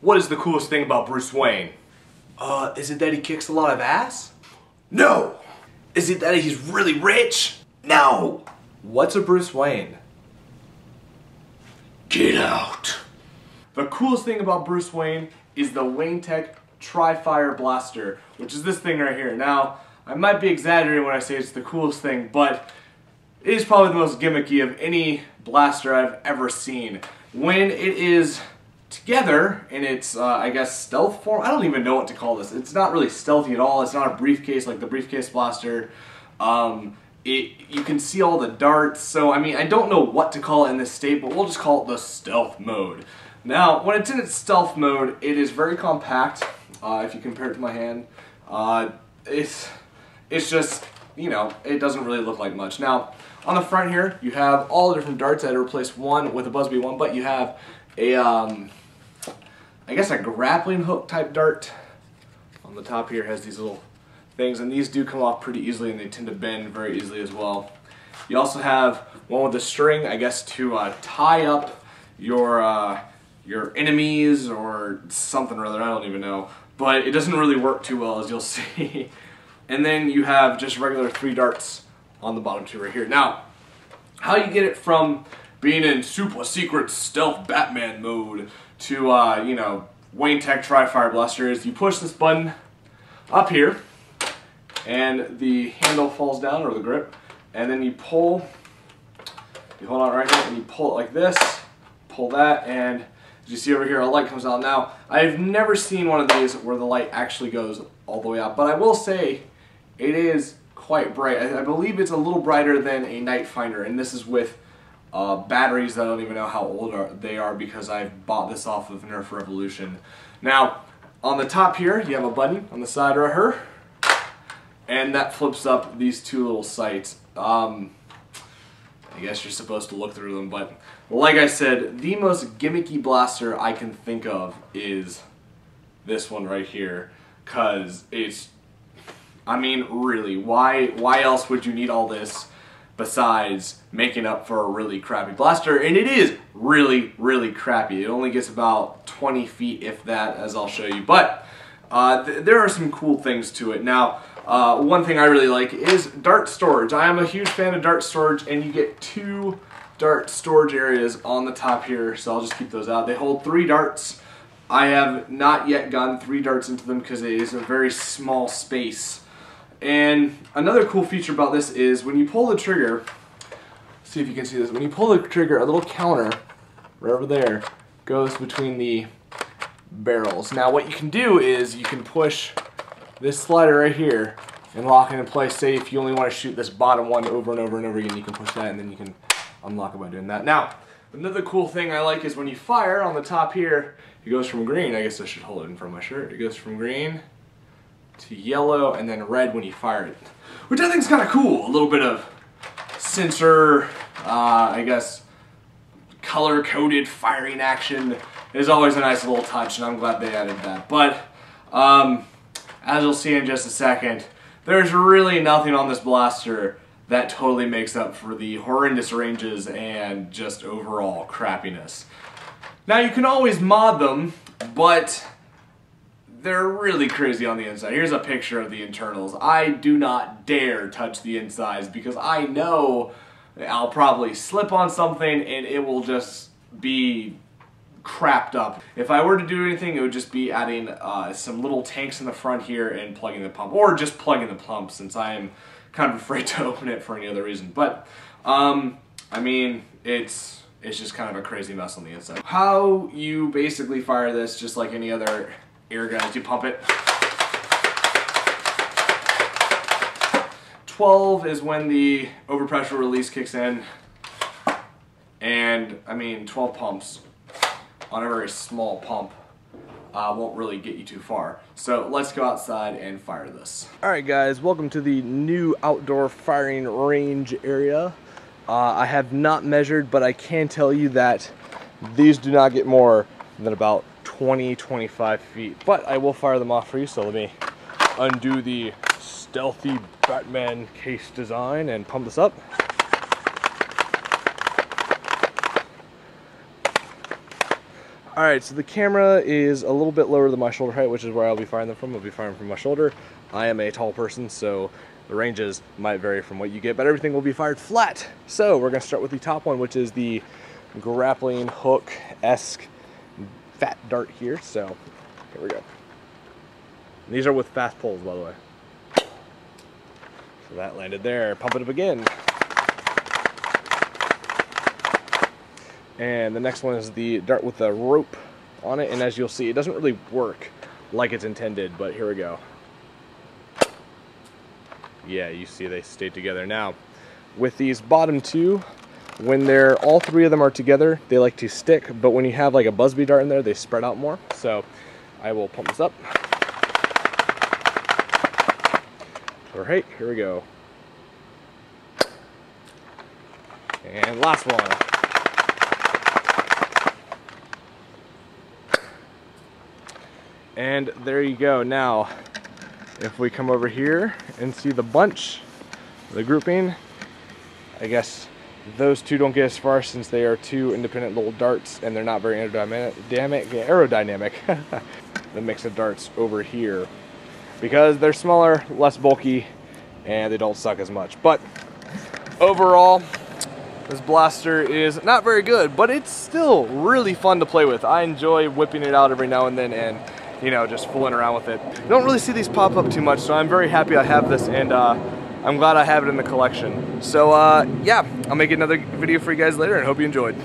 What is the coolest thing about Bruce Wayne? Is it that he kicks a lot of ass? No! Is it that he's really rich? No! What's a Bruce Wayne? Get out! The coolest thing about Bruce Wayne is the Wayne Tech Tri-Fire Blaster, which is this thing right here. Now, I might be exaggerating when I say it's the coolest thing, but it is probably the most gimmicky of any blaster I've ever seen. When it is together in its, I guess, stealth form, I don't even know what to call this. It's not really stealthy at all. It's not a briefcase like the briefcase blaster. You can see all the darts, so I mean, I don't know what to call it in this state, but we'll just call it the stealth mode. Now, when it's in its stealth mode, it is very compact, if you compare it to my hand. It's just, you know, it doesn't really look like much. Now, on the front here, you have all the different darts. I had to replace one with a Busby one, but you have a, I guess a grappling hook type dart. On the top here has these little things, and these do come off pretty easily, and they tend to bend very easily as well. You also have one with a string, I guess, to tie up your enemies or something or other, I don't even know. But it doesn't really work too well, as you'll see. And then you have just regular 3 darts on the bottom 2 right here. Now, how you get it from being in super secret stealth Batman mode to, you know, Wayne Tech Tri-Fire Blaster is you push this button up here, and the handle falls down, or the grip, and then you pull, you hold on right here, and you pull it like this, pull that, and as you see over here, a light comes out. Now, I've never seen one of these where the light actually goes all the way out, but I will say it is quite bright. I believe it's a little brighter than a night finder, and this is with batteries that I don't even know how old they are because I've bought this off of Nerf Revolution. Now, on the top here, you have a button on the side right here, and that flips up these 2 little sights. I guess you're supposed to look through them, but like I said, the most gimmicky blaster I can think of is this one right here, because it's, I mean, really, why else would you need all this besides making up for a really crappy blaster? And it is really, really crappy. It only gets about 20 feet, if that, as I'll show you. But there are some cool things to it. Now, one thing I really like is dart storage. I am a huge fan of dart storage, and you get 2 dart storage areas on the top here, so I'll just keep those out. They hold 3 darts. I have not yet gotten 3 darts into them because it is a very small space. And another cool feature about this is when you pull the trigger, see if you can see this, when you pull the trigger, a little counter right over there goes between the barrels. Now what you can do is you can push this slider right here and lock it in place. Say if you only want to shoot this bottom one over and over and over again, you can push that and then you can unlock it by doing that. Now, another cool thing I like is when you fire on the top here, it goes from green, I guess I should hold it in front of my shirt, it goes from green to yellow and then red when you fire it, which I think is kind of cool. A little bit of sensor, I guess, color-coded firing action is always a nice little touch, and I'm glad they added that. But as you'll see in just a second, there's really nothing on this blaster that totally makes up for the horrendous ranges and just overall crappiness. Now you can always mod them, but they're really crazy on the inside. Here's a picture of the internals. I do not dare touch the insides because I know I'll probably slip on something and it will just be crapped up. If I were to do anything, it would just be adding some little tanks in the front here and plugging the pump, or just plugging the pump since I am kind of afraid to open it for any other reason. But I mean, it's just kind of a crazy mess on the inside. How you basically fire this, just like any other air guns, you pump it. 12 is when the overpressure release kicks in, and I mean 12 pumps on a very small pump won't really get you too far. So let's go outside and fire this. Alright guys, welcome to the new outdoor firing range area. I have not measured, but I can tell you that these do not get more than about 20-25 feet. But I will fire them off for you, so let me undo the stealthy Batman case design and pump this up. Alright, so the camera is a little bit lower than my shoulder height, which is where I'll be firing them from. I'll be firing from my shoulder. I am a tall person, so the ranges might vary from what you get, but everything will be fired flat. So we're going to start with the top one, which is the grappling hook-esque fat dart here. So here we go. And these are with fast pulls, by the way. So that landed there. Pump it up again. And the next one is the dart with the rope on it, and as you'll see, it doesn't really work like it's intended, but here we go. Yeah, you see they stayed together. Now, with these bottom two, when they're all three of them are together, they like to stick, but when you have like a Busby dart in there, they spread out more. So I will pump this up. All right, here we go. And last one. And there you go. Now, if we come over here and see the bunch, the grouping, I guess those two don't get as far since they are two independent little darts and they're not very aerodynamic. The mix of darts over here, because they're smaller, less bulky, and they don't suck as much. But overall, this blaster is not very good, but it's still really fun to play with. I enjoy whipping it out every now and then and, you know, just fooling around with it. You don't really see these pop up too much, so I'm very happy I have this, and I'm glad I have it in the collection. So yeah, I'll make another video for you guys later and hope you enjoyed.